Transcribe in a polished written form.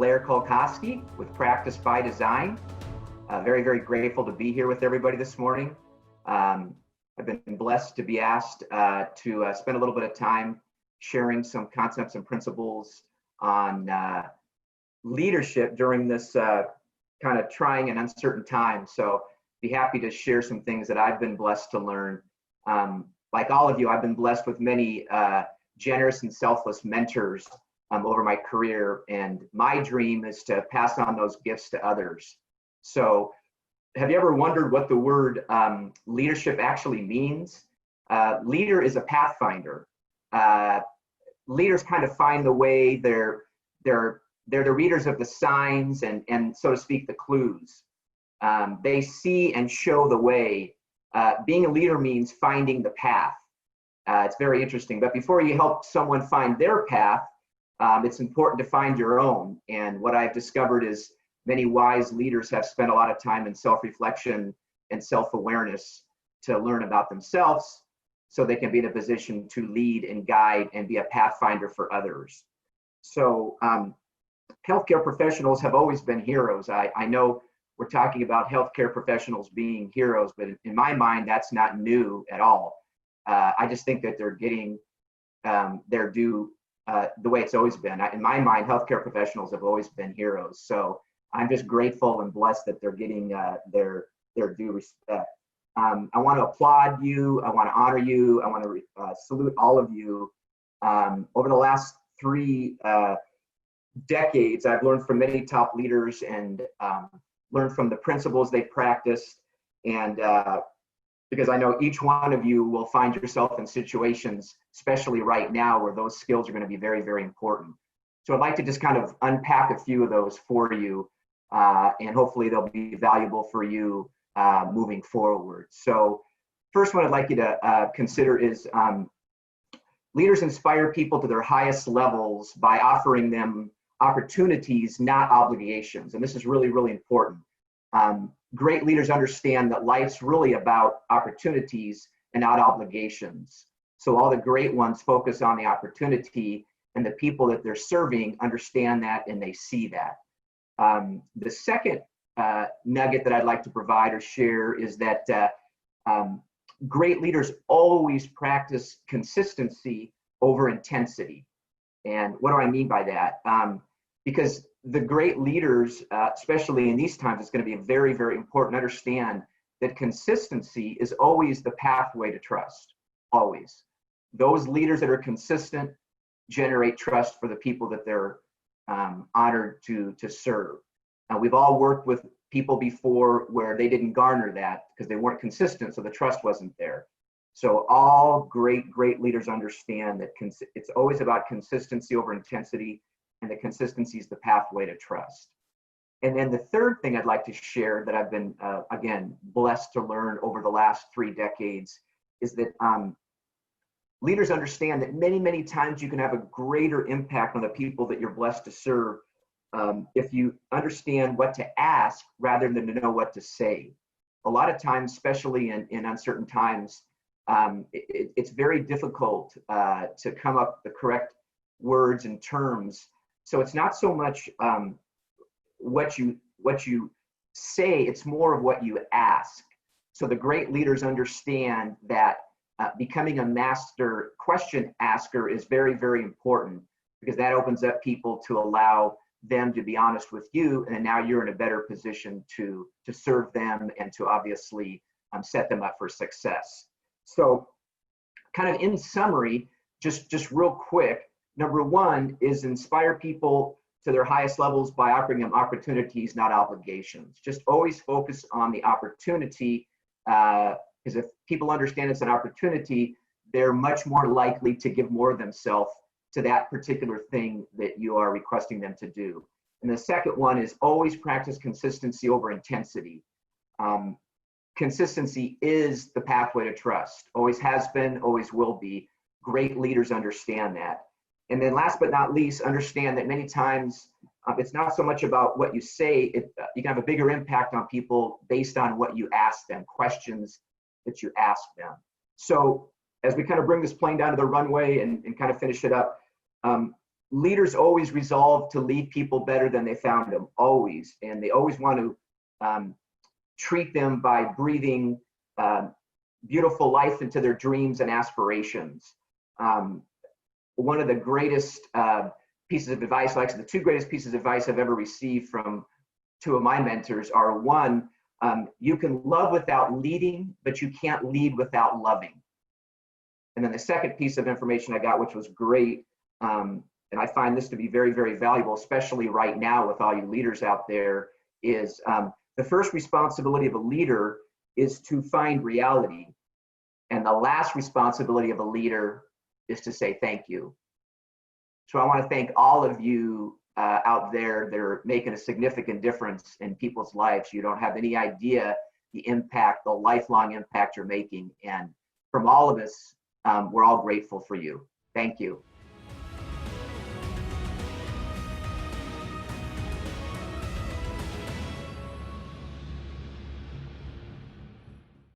Blair Kolkoski with Practice by Design. Very, very grateful to be here with everybody this morning. I've been blessed to be asked to spend a little bit of time sharing some concepts and principles on leadership during this kind of trying and uncertain time. So be happy to share some things that I've been blessed to learn. Like all of you, I've been blessed with many generous and selfless mentors over my career, and my dream is to pass on those gifts to others. So have you ever wondered what the word leadership actually means? Leader is a pathfinder. Leaders kind of find the way. They're the readers of the signs and so to speak, the clues. They see and show the way. Being a leader means finding the path. It's very interesting. But before you help someone find their path, it's important to find your own. And what I've discovered is many wise leaders have spent a lot of time in self-reflection and self-awareness to learn about themselves so they can be in a position to lead and guide and be a pathfinder for others. So healthcare professionals have always been heroes. I know we're talking about healthcare professionals being heroes, but in my mind, that's not new at all. I just think that they're getting their due the way it's always been. In my mind, healthcare professionals have always been heroes. So I'm just grateful and blessed that they're getting their due respect. I want to applaud you. I want to honor you. I want to salute all of you. Over the last 3 decades, I've learned from many top leaders and learned from the principles they practiced. And because I know each one of you will find yourself in situations, especially right now, where those skills are going to be very, very important. So I'd like to just kind of unpack a few of those for you, and hopefully they'll be valuable for you moving forward. So first one I'd like you to consider is leaders inspire people to their highest levels by offering them opportunities, not obligations. And this is really, really important. Great leaders understand that life's really about opportunities and not obligations. So all the great ones focus on the opportunity, and the people that they're serving understand that and they see that. The second nugget that I'd like to provide or share is that great leaders always practice consistency over intensity. And what do I mean by that? Because the great leaders, especially in these times, it's going to be very, very important to understand that consistency is always the pathway to trust, always. Those leaders that are consistent generate trust for the people that they're honored to serve. We've all worked with people before where they didn't garner that because they weren't consistent, so the trust wasn't there. So all great leaders understand that it's always about consistency over intensity, and the consistency is the pathway to trust. And then the third thing I'd like to share that I've been, again, blessed to learn over the last 3 decades is that leaders understand that many, many times you can have a greater impact on the people that you're blessed to serve if you understand what to ask rather than to know what to say. A lot of times, especially in uncertain times, it's very difficult to come up with the correct words and terms. So it's not so much what you say, it's more of what you ask. So the great leaders understand that becoming a master question asker is very, very important, because that opens up people to allow them to be honest with you, and now you're in a better position to serve them and to obviously set them up for success. So kind of in summary, just real quick, number 1 is inspire people to their highest levels by offering them opportunities, not obligations. Just always focus on the opportunity, because if people understand it's an opportunity, they're much more likely to give more of themselves to that particular thing that you are requesting them to do. And the second one is always practice consistency over intensity. Consistency is the pathway to trust. Always has been, always will be. Great leaders understand that. And then last but not least, understand that many times it's not so much about what you say, you can have a bigger impact on people based on what you ask them, questions that you ask them. So as we kind of bring this plane down to the runway and kind of finish it up, leaders always resolve to leave people better than they found them, always. And they always want to treat them by breathing beautiful life into their dreams and aspirations. One of the greatest pieces of advice, like the two greatest pieces of advice I've ever received from two of my mentors are: one, you can love without leading, but you can't lead without loving. And then the second piece of information I got, which was great, and I find this to be very, very valuable, especially right now with all you leaders out there, is the first responsibility of a leader is to find reality. And the last responsibility of a leader is to say thank you. So I want to thank all of you out there that are making a significant difference in people's lives. You don't have any idea the impact, the lifelong impact you're making. And from all of us, we're all grateful for you. Thank you.